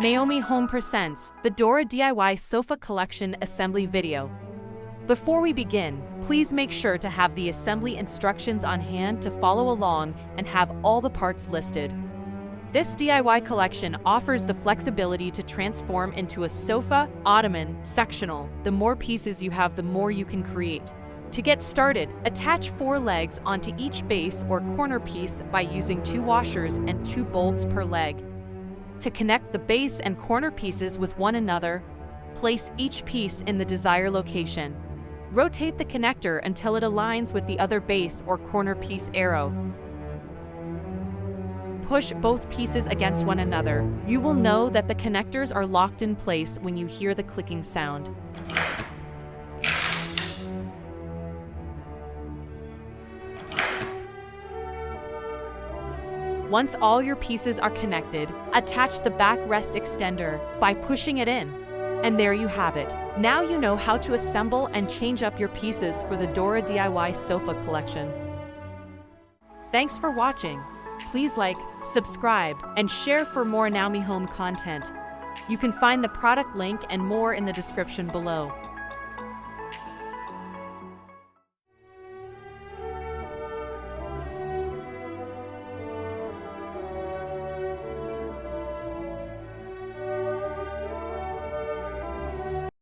Naomi Home presents the Dora DIY Sofa Collection Assembly video. Before we begin, please make sure to have the assembly instructions on hand to follow along and have all the parts listed. This DIY collection offers the flexibility to transform into a sofa, ottoman, sectional. The more pieces you have, the more you can create. To get started, attach 4 legs onto each base or corner piece by using 2 washers and 2 bolts per leg. To connect the base and corner pieces with one another, place each piece in the desired location. Rotate the connector until it aligns with the other base or corner piece arrow. Push both pieces against one another. You will know that the connectors are locked in place when you hear the clicking sound. Once all your pieces are connected, attach the backrest extender by pushing it in. And there you have it. Now you know how to assemble and change up your pieces for the Dora DIY Sofa Collection. Thanks for watching. Please like, subscribe, and share for more Naomi Home content. You can find the product link and more in the description below.